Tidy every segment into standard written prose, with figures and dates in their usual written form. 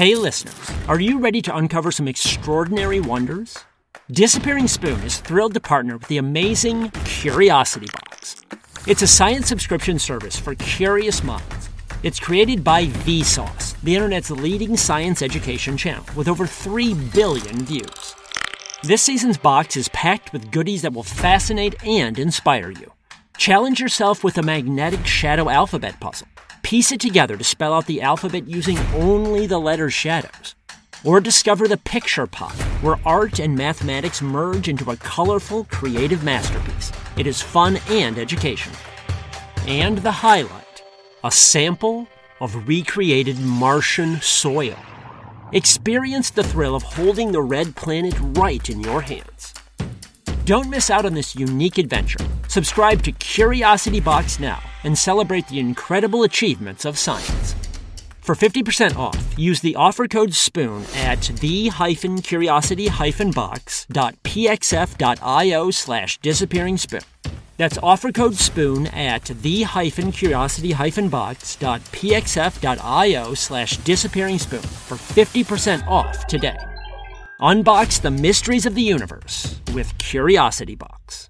Hey listeners, are you ready to uncover some extraordinary wonders? Disappearing Spoon is thrilled to partner with the amazing Curiosity Box. It's a science subscription service for curious minds. It's created by Vsauce, the internet's leading science education channel, with over 3 billion views. This season's box is packed with goodies that will fascinate and inspire you. Challenge yourself with a magnetic shadow alphabet puzzle. Piece it together to spell out the alphabet using only the letter's shadows. Or discover the picture pot, where art and mathematics merge into a colorful, creative masterpiece. It is fun and educational. And the highlight, a sample of recreated Martian soil. Experience the thrill of holding the red planet right in your hands. Don't miss out on this unique adventure. Subscribe to Curiosity Box now and celebrate the incredible achievements of science. For 50% off, use the offer code SPOON at the-curiosity-box.pxf.io/disappearingspoon. That's offer code SPOON at the-curiosity-box.pxf.io/disappearingspoon for 50% off today. Unbox the mysteries of the universe with Curiosity Box.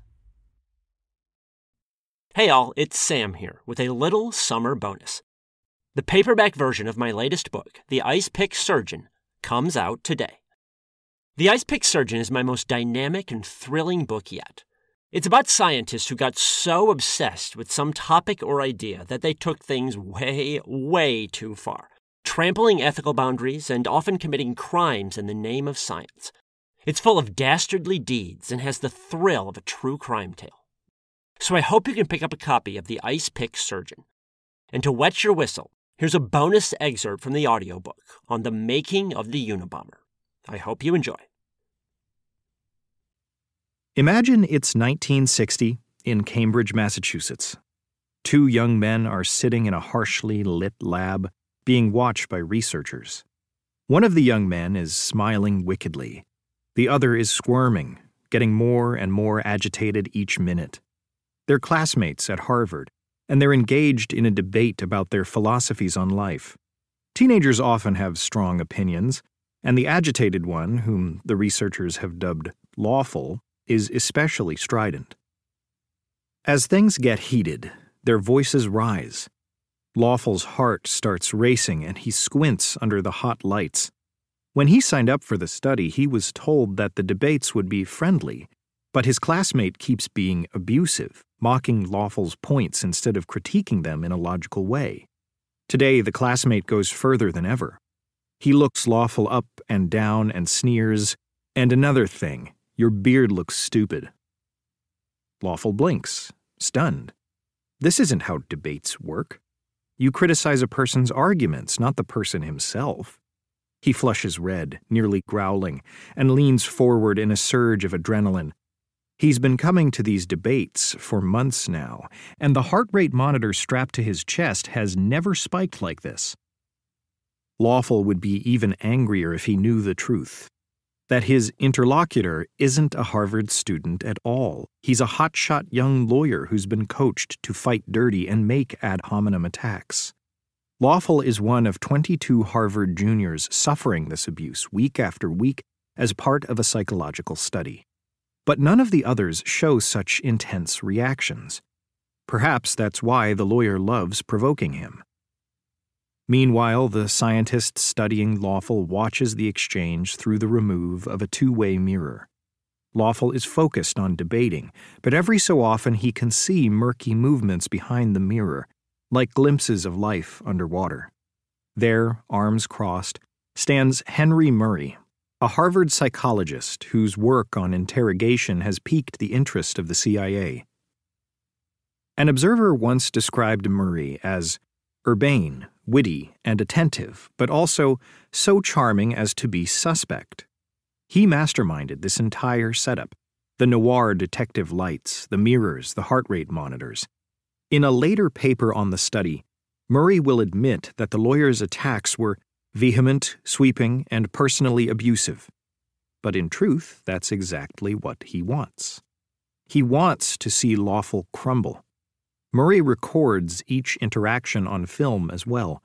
Hey all, it's Sam here with a little summer bonus. The paperback version of my latest book, The Icepick Surgeon, comes out today. The Icepick Surgeon is my most dynamic and thrilling book yet. It's about scientists who got so obsessed with some topic or idea that they took things way, way too far, trampling ethical boundaries and often committing crimes in the name of science. It's full of dastardly deeds and has the thrill of a true crime tale. So I hope you can pick up a copy of The Icepick Surgeon. And to wet your whistle, here's a bonus excerpt from the audiobook on the making of the Unabomber. I hope you enjoy. Imagine it's 1960 in Cambridge, Massachusetts. 2 young men are sitting in a harshly lit lab, being watched by researchers. One of the young men is smiling wickedly. The other is squirming, getting more and more agitated each minute. They're classmates at Harvard, and they're engaged in a debate about their philosophies on life. Teenagers often have strong opinions, and the agitated one, whom the researchers have dubbed lawful, is especially strident. As things get heated, their voices rise. Lawful's heart starts racing, and he squints under the hot lights. When he signed up for the study, he was told that the debates would be friendly, but his classmate keeps being abusive, mocking Lawful's points instead of critiquing them in a logical way. Today, the classmate goes further than ever. He looks Lawful up and down and sneers, "And another thing, your beard looks stupid." Lawful blinks, stunned. This isn't how debates work. You criticize a person's arguments, not the person himself. He flushes red, nearly growling, and leans forward in a surge of adrenaline. He's been coming to these debates for months now, and the heart rate monitor strapped to his chest has never spiked like this. Lawful would be even angrier if he knew the truth, that his interlocutor isn't a Harvard student at all. He's a hotshot young lawyer who's been coached to fight dirty and make ad hominem attacks. Lawful is one of 22 Harvard juniors suffering this abuse week after week as part of a psychological study. But none of the others show such intense reactions. Perhaps that's why the lawyer loves provoking him. Meanwhile, the scientist studying Lawful watches the exchange through the remove of a 2-way mirror. Lawful is focused on debating, but every so often he can see murky movements behind the mirror, like glimpses of life underwater. There, arms crossed, stands Henry Murray, a Harvard psychologist whose work on interrogation has piqued the interest of the CIA. An observer once described Murray as urbane, witty, and attentive, but also so charming as to be suspect. He masterminded this entire setup: the noir detective lights, the mirrors, the heart rate monitors. In a later paper on the study, Murray will admit that the lawyer's attacks were vehement, sweeping, and personally abusive. But in truth, that's exactly what he wants. He wants to see Lawful crumble. Murray records each interaction on film as well.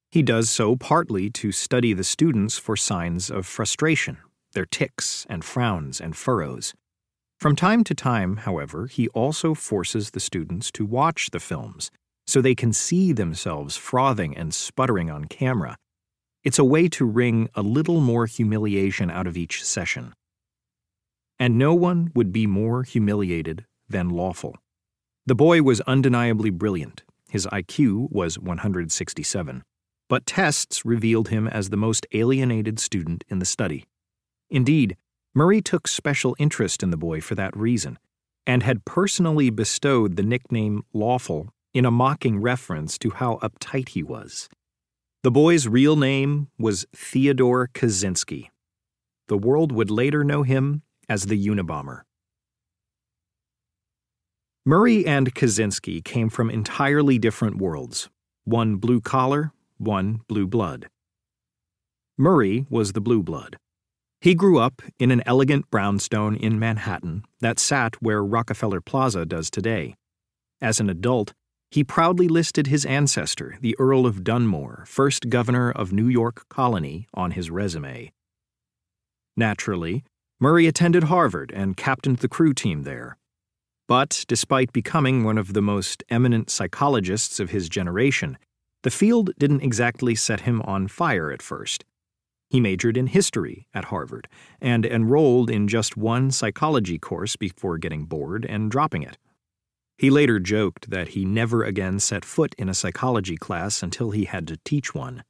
He does so partly to study the students for signs of frustration, their tics and frowns and furrows. From time to time, however, he also forces the students to watch the films so they can see themselves frothing and sputtering on camera. It's a way to wring a little more humiliation out of each session. And no one would be more humiliated than Lawful. The boy was undeniably brilliant. His IQ was 167, but tests revealed him as the most alienated student in the study. Indeed, Murray took special interest in the boy for that reason, and had personally bestowed the nickname Lawful in a mocking reference to how uptight he was. The boy's real name was Theodore Kaczynski. The world would later know him as the Unabomber. Murray and Kaczynski came from entirely different worlds, one blue collar, one blue blood. Murray was the blue blood. He grew up in an elegant brownstone in Manhattan that sat where Rockefeller Plaza does today. As an adult, he proudly listed his ancestor, the Earl of Dunmore, first governor of New York Colony, on his resume. Naturally, Murray attended Harvard and captained the crew team there. But despite becoming one of the most eminent psychologists of his generation, the field didn't exactly set him on fire at first. He majored in history at Harvard and enrolled in just one psychology course before getting bored and dropping it. He later joked that he never again set foot in a psychology class until he had to teach one.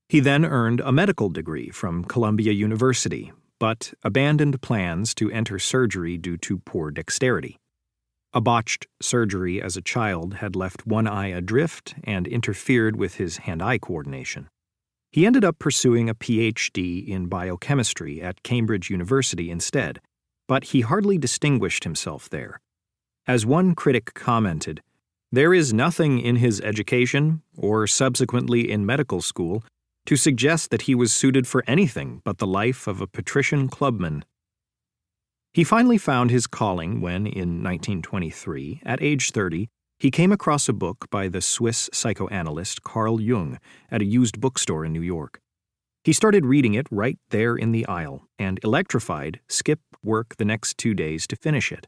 He then earned a medical degree from Columbia University, but abandoned plans to enter surgery due to poor dexterity. A botched surgery as a child had left one eye adrift and interfered with his hand-eye coordination. He ended up pursuing a PhD in biochemistry at Cambridge University instead, but he hardly distinguished himself there. As one critic commented, "There is nothing in his education, or subsequently in medical school, to suggest that he was suited for anything but the life of a patrician clubman." He finally found his calling when, in 1923, at age 30, he came across a book by the Swiss psychoanalyst Carl Jung at a used bookstore in New York. He started reading it right there in the aisle and, electrified, skipped work the next 2 days to finish it.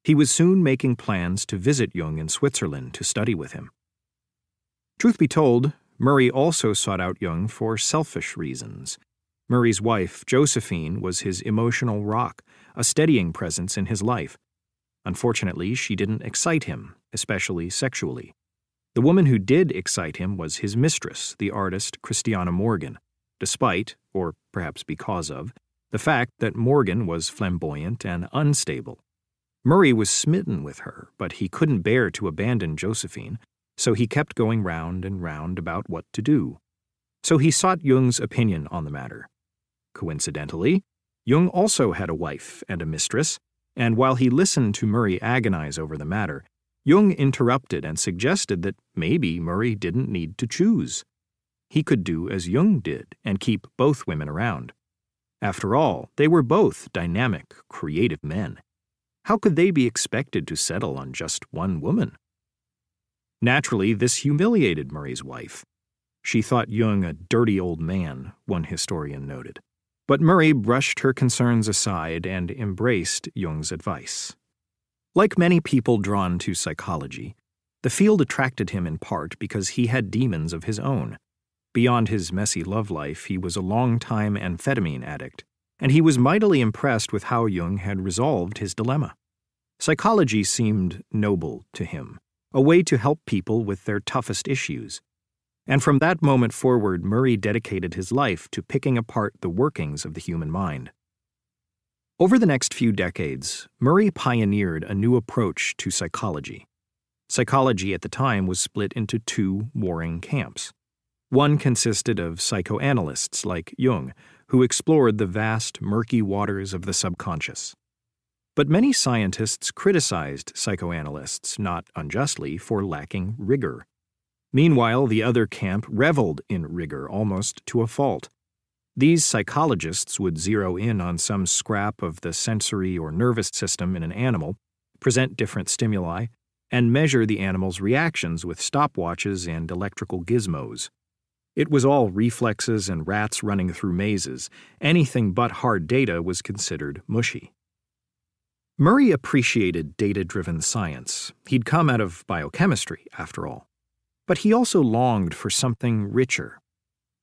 He was soon making plans to visit Jung in Switzerland to study with him. Truth be told, Murray also sought out Jung for selfish reasons. Murray's wife, Josephine, was his emotional rock, a steadying presence in his life. Unfortunately, she didn't excite him, especially sexually. The woman who did excite him was his mistress, the artist Christiana Morgan, despite, or perhaps because of, the fact that Morgan was flamboyant and unstable. Murray was smitten with her, but he couldn't bear to abandon Josephine, so he kept going round and round about what to do. So he sought Jung's opinion on the matter. Coincidentally, Jung also had a wife and a mistress, and while he listened to Murray agonize over the matter, Jung interrupted and suggested that maybe Murray didn't need to choose. He could do as Jung did and keep both women around. After all, they were both dynamic, creative men. How could they be expected to settle on just one woman? Naturally, this humiliated Murray's wife. She thought Jung a dirty old man, one historian noted. But Murray brushed her concerns aside and embraced Jung's advice. Like many people drawn to psychology, the field attracted him in part because he had demons of his own. Beyond his messy love life, he was a long-time amphetamine addict, and he was mightily impressed with how Jung had resolved his dilemma. Psychology seemed noble to him, a way to help people with their toughest issues. And from that moment forward, Murray dedicated his life to picking apart the workings of the human mind. Over the next few decades, Murray pioneered a new approach to psychology. Psychology at the time was split into two warring camps. One consisted of psychoanalysts like Jung, who explored the vast, murky waters of the subconscious. But many scientists criticized psychoanalysts, not unjustly, for lacking rigor. Meanwhile, the other camp reveled in rigor almost to a fault. These psychologists would zero in on some scrap of the sensory or nervous system in an animal, present different stimuli, and measure the animal's reactions with stopwatches and electrical gizmos. It was all reflexes and rats running through mazes. Anything but hard data was considered mushy. Murray appreciated data-driven science. He'd come out of biochemistry, after all. But he also longed for something richer.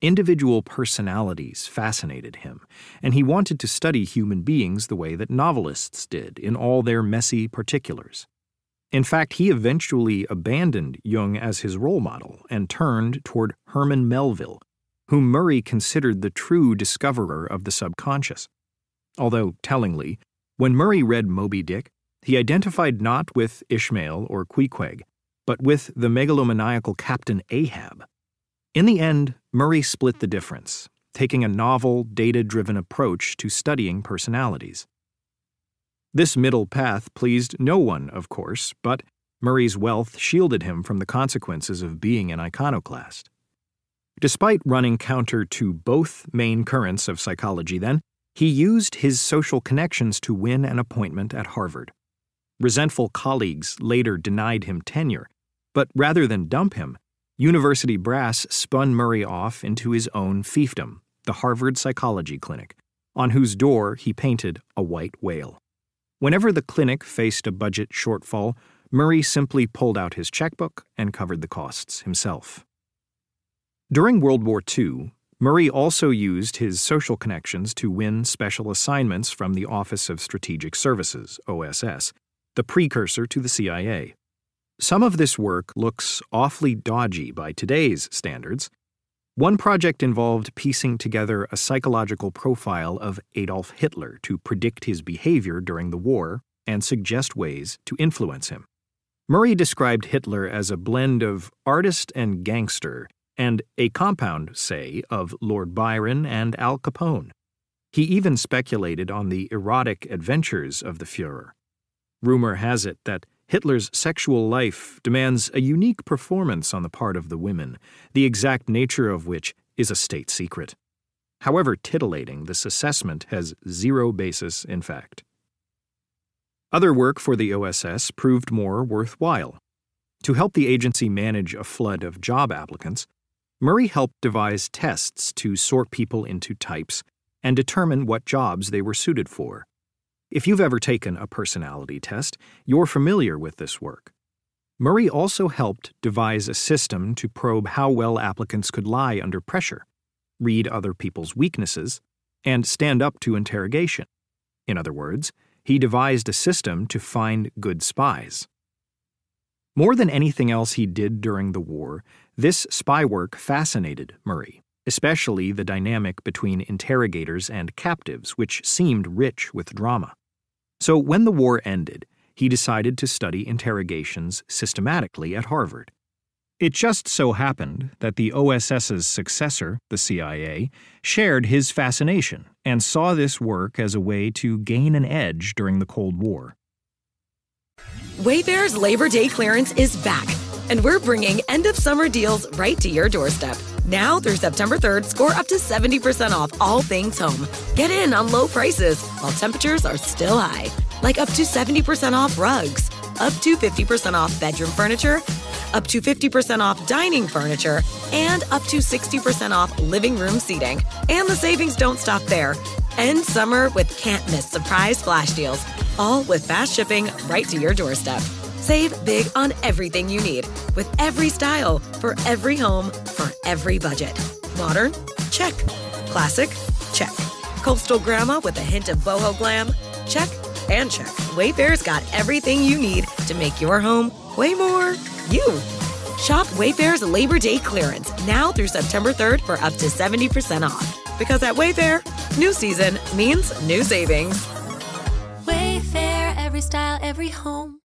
Individual personalities fascinated him, and he wanted to study human beings the way that novelists did, in all their messy particulars. In fact, he eventually abandoned Jung as his role model and turned toward Herman Melville, whom Murray considered the true discoverer of the subconscious. Although, tellingly, when Murray read Moby Dick, he identified not with Ishmael or Queequeg, but with the megalomaniacal Captain Ahab. In the end, Murray split the difference, taking a novel, data-driven approach to studying personalities. This middle path pleased no one, of course, but Murray's wealth shielded him from the consequences of being an iconoclast. Despite running counter to both main currents of psychology then, he used his social connections to win an appointment at Harvard. Resentful colleagues later denied him tenure, but rather than dump him, university brass spun Murray off into his own fiefdom, the Harvard Psychology Clinic, on whose door he painted a white whale. Whenever the clinic faced a budget shortfall, Murray simply pulled out his checkbook and covered the costs himself. During World War II, Murray also used his social connections to win special assignments from the Office of Strategic Services, OSS, the precursor to the CIA. Some of this work looks awfully dodgy by today's standards. One project involved piecing together a psychological profile of Adolf Hitler to predict his behavior during the war and suggest ways to influence him. Murray described Hitler as a blend of artist and gangster, and a compound, say, of Lord Byron and Al Capone. He even speculated on the erotic adventures of the Führer. Rumor has it that Hitler's sexual life demands a unique performance on the part of the women, the exact nature of which is a state secret. However titillating, this assessment has zero basis in fact. Other work for the OSS proved more worthwhile. To help the agency manage a flood of job applicants, Murray helped devise tests to sort people into types and determine what jobs they were suited for. If you've ever taken a personality test, you're familiar with this work. Murray also helped devise a system to probe how well applicants could lie under pressure, read other people's weaknesses, and stand up to interrogation. In other words, he devised a system to find good spies. More than anything else he did during the war, this spy work fascinated Murray, especially the dynamic between interrogators and captives, which seemed rich with drama. So when the war ended, he decided to study interrogations systematically at Harvard. It just so happened that the OSS's successor, the CIA, shared his fascination and saw this work as a way to gain an edge during the Cold War. Wayfair's Labor Day clearance is back, and we're bringing end-of-summer deals right to your doorstep. Now through September 3rd, score up to 70% off all things home. Get in on low prices while temperatures are still high, like up to 70% off rugs, up to 50% off bedroom furniture, up to 50% off dining furniture, and up to 60% off living room seating. And the savings don't stop there. End summer with can't-miss surprise flash deals, all with fast shipping right to your doorstep. Save big on everything you need, with every style, for every home, for every budget. Modern? Check. Classic? Check. Coastal grandma with a hint of boho glam? Check and check. Wayfair's got everything you need to make your home way more you. Shop Wayfair's Labor Day clearance now through September 3rd for up to 70% off. Because at Wayfair, new season means new savings. Wayfair, every style, every home.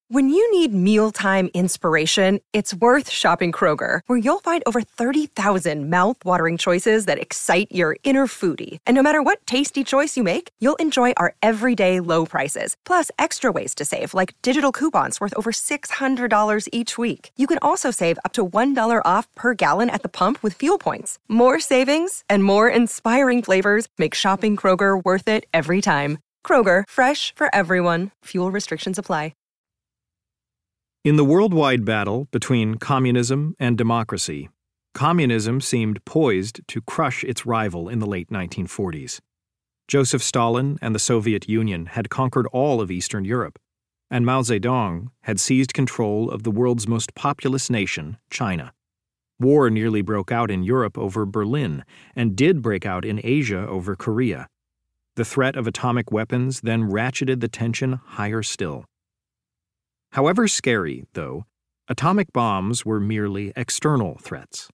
When you need mealtime inspiration, it's worth shopping Kroger, where you'll find over 30,000 mouth-watering choices that excite your inner foodie. And no matter what tasty choice you make, you'll enjoy our everyday low prices, plus extra ways to save, like digital coupons worth over $600 each week. You can also save up to $1 off per gallon at the pump with fuel points. More savings and more inspiring flavors make shopping Kroger worth it every time. Kroger, fresh for everyone. Fuel restrictions apply. In the worldwide battle between communism and democracy, Communism seemed poised to crush its rival in the late 1940s. Joseph Stalin and the Soviet Union had conquered all of Eastern Europe, and Mao Zedong had seized control of the world's most populous nation, China. War nearly broke out in Europe over Berlin, and did break out in Asia over Korea. The threat of atomic weapons then ratcheted the tension higher still. However scary, though, atomic bombs were merely external threats.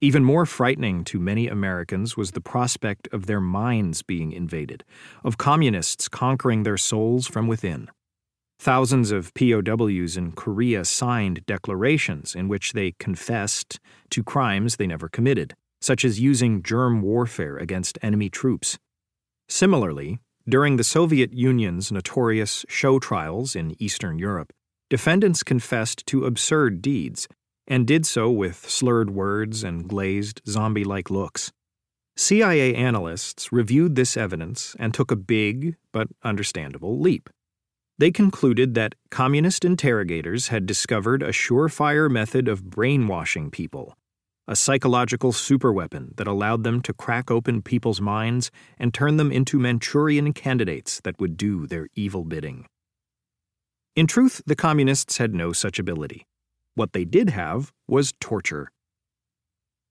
Even more frightening to many Americans was the prospect of their minds being invaded, of communists conquering their souls from within. Thousands of POWs in Korea signed declarations in which they confessed to crimes they never committed, such as using germ warfare against enemy troops. Similarly, during the Soviet Union's notorious show trials in Eastern Europe, defendants confessed to absurd deeds, and did so with slurred words and glazed, zombie-like looks. CIA analysts reviewed this evidence and took a big, but understandable, leap. They concluded that communist interrogators had discovered a surefire method of brainwashing people, a psychological superweapon that allowed them to crack open people's minds and turn them into Manchurian candidates that would do their evil bidding. In truth, the communists had no such ability. What they did have was torture.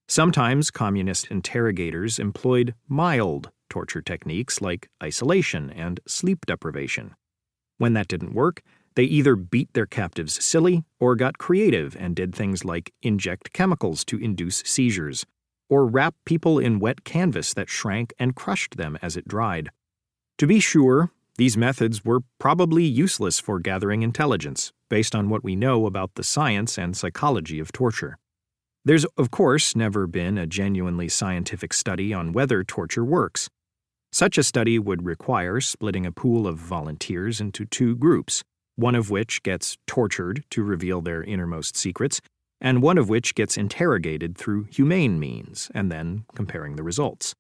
Sometimes communist interrogators employed mild torture techniques like isolation and sleep deprivation. When that didn't work, they either beat their captives silly or got creative and did things like inject chemicals to induce seizures, or wrap people in wet canvas that shrank and crushed them as it dried. To be sure, these methods were probably useless for gathering intelligence, based on what we know about the science and psychology of torture. There's, of course, never been a genuinely scientific study on whether torture works. Such a study would require splitting a pool of volunteers into two groups, one of which gets tortured to reveal their innermost secrets, and one of which gets interrogated through humane means, and then comparing the results.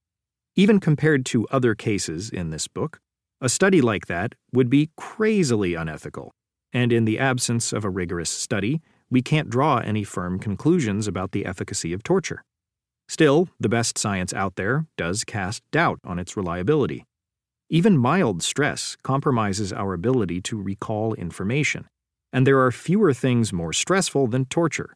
Even compared to other cases in this book, a study like that would be crazily unethical, and in the absence of a rigorous study, we can't draw any firm conclusions about the efficacy of torture. Still, the best science out there does cast doubt on its reliability. Even mild stress compromises our ability to recall information, and there are fewer things more stressful than torture.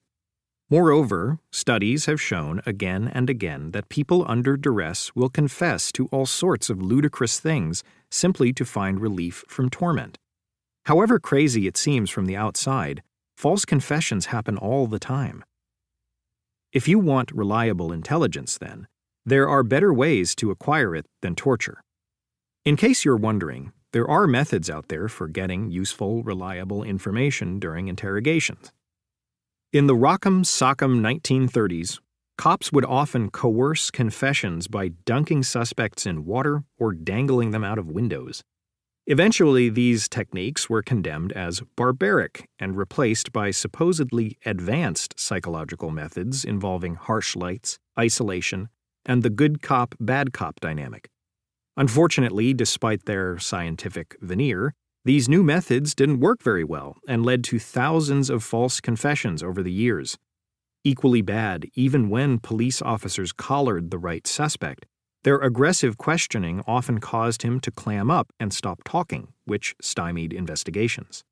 Moreover, studies have shown again and again that people under duress will confess to all sorts of ludicrous things simply to find relief from torment. However crazy it seems from the outside, false confessions happen all the time. If you want reliable intelligence, then, there are better ways to acquire it than torture. In case you're wondering, there are methods out there for getting useful, reliable information during interrogations. In the Rock'em Sock'em 1930s, cops would often coerce confessions by dunking suspects in water or dangling them out of windows. Eventually, these techniques were condemned as barbaric and replaced by supposedly advanced psychological methods involving harsh lights, isolation, and the good cop, bad cop dynamic. Unfortunately, despite their scientific veneer, these new methods didn't work very well and led to thousands of false confessions over the years. Equally bad, even when police officers collared the right suspect, their aggressive questioning often caused him to clam up and stop talking, which stymied investigations.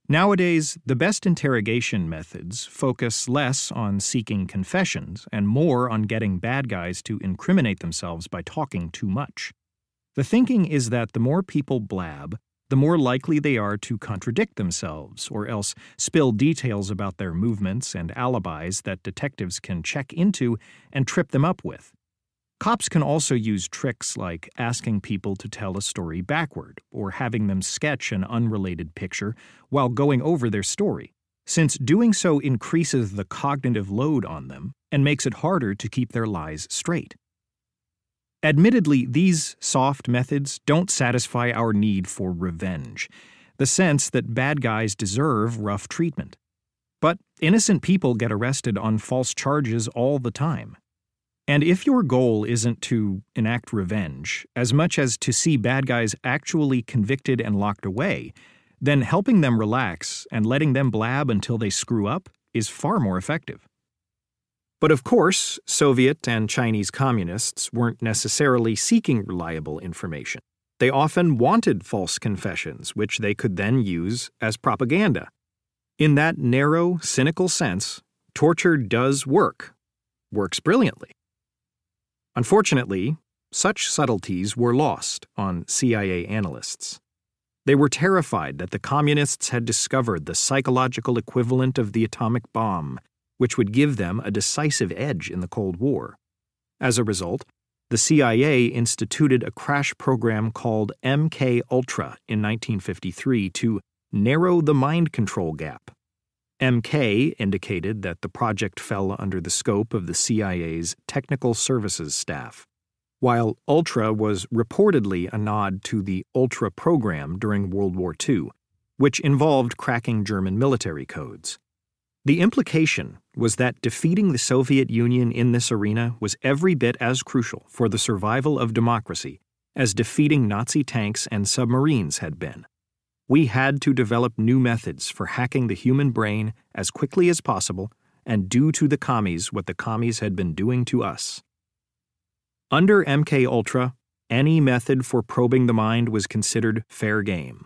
Nowadays, the best interrogation methods focus less on seeking confessions and more on getting bad guys to incriminate themselves by talking too much. The thinking is that the more people blab, the more likely they are to contradict themselves or else spill details about their movements and alibis that detectives can check into and trip them up with. Cops can also use tricks like asking people to tell a story backward or having them sketch an unrelated picture while going over their story, since doing so increases the cognitive load on them and makes it harder to keep their lies straight. Admittedly, these soft methods don't satisfy our need for revenge, the sense that bad guys deserve rough treatment. But innocent people get arrested on false charges all the time. And if your goal isn't to enact revenge, as much as to see bad guys actually convicted and locked away, then helping them relax and letting them blab until they screw up is far more effective. But of course, Soviet and Chinese communists weren't necessarily seeking reliable information. They often wanted false confessions, which they could then use as propaganda. In that narrow, cynical sense, torture does works brilliantly. Unfortunately, such subtleties were lost on CIA analysts. They were terrified that the communists had discovered the psychological equivalent of the atomic bomb, which would give them a decisive edge in the Cold War. As a result, the CIA instituted a crash program called MK-Ultra in 1953 to narrow the mind control gap. MK indicated that the project fell under the scope of the CIA's technical services staff, while Ultra was reportedly a nod to the Ultra program during World War II, which involved cracking German military codes. The implication was that defeating the Soviet Union in this arena was every bit as crucial for the survival of democracy as defeating Nazi tanks and submarines had been. We had to develop new methods for hacking the human brain as quickly as possible and do to the commies what the commies had been doing to us. Under MK-Ultra, any method for probing the mind was considered fair game.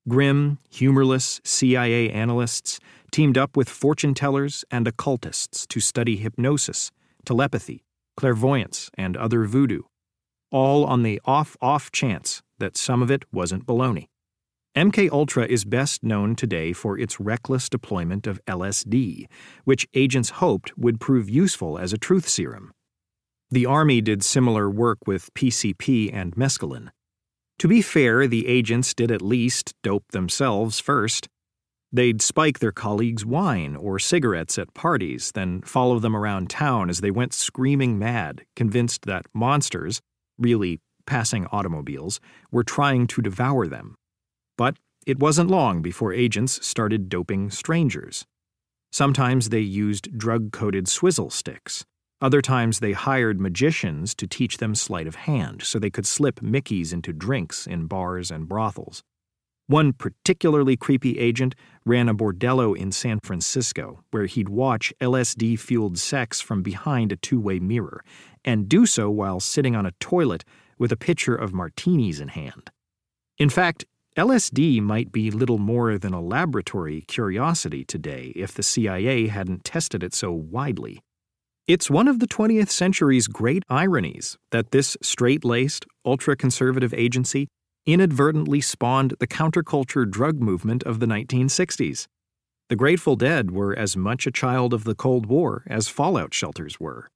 Grim, humorless CIA analysts teamed up with fortune tellers and occultists to study hypnosis, telepathy, clairvoyance, and other voodoo, all on the off chance that some of it wasn't baloney. MK-Ultra is best known today for its reckless deployment of LSD, which agents hoped would prove useful as a truth serum. The Army did similar work with PCP and mescaline. To be fair, the agents did at least dope themselves first. They'd spike their colleagues' wine or cigarettes at parties, then follow them around town as they went screaming mad, convinced that monsters, really passing automobiles, were trying to devour them. But it wasn't long before agents started doping strangers. Sometimes they used drug-coated swizzle sticks. Other times they hired magicians to teach them sleight of hand so they could slip Mickeys into drinks in bars and brothels. One particularly creepy agent ran a bordello in San Francisco where he'd watch LSD-fueled sex from behind a two-way mirror and do so while sitting on a toilet with a pitcher of martinis in hand. In fact, LSD might be little more than a laboratory curiosity today if the CIA hadn't tested it so widely. It's one of the 20th century's great ironies that this straight-laced, ultra-conservative agency inadvertently spawned the counterculture drug movement of the 1960s. The Grateful Dead were as much a child of the Cold War as fallout shelters were.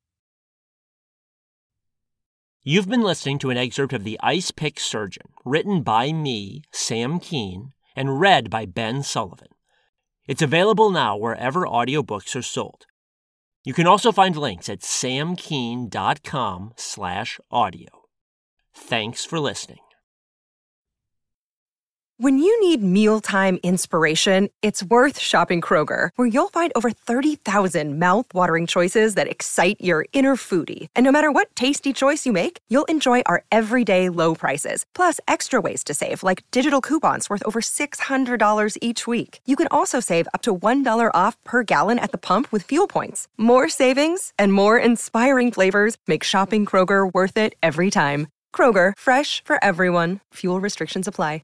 You've been listening to an excerpt of The Icepick Surgeon, written by me, Sam Keene, and read by Ben Sullivan. It's available now wherever audiobooks are sold. You can also find links at samkeene.com/audio. Thanks for listening. When you need mealtime inspiration, it's worth shopping Kroger, where you'll find over 30,000 mouth-watering choices that excite your inner foodie. And no matter what tasty choice you make, you'll enjoy our everyday low prices, plus extra ways to save, like digital coupons worth over $600 each week. You can also save up to $1 off per gallon at the pump with fuel points. More savings and more inspiring flavors make shopping Kroger worth it every time. Kroger, fresh for everyone. Fuel restrictions apply.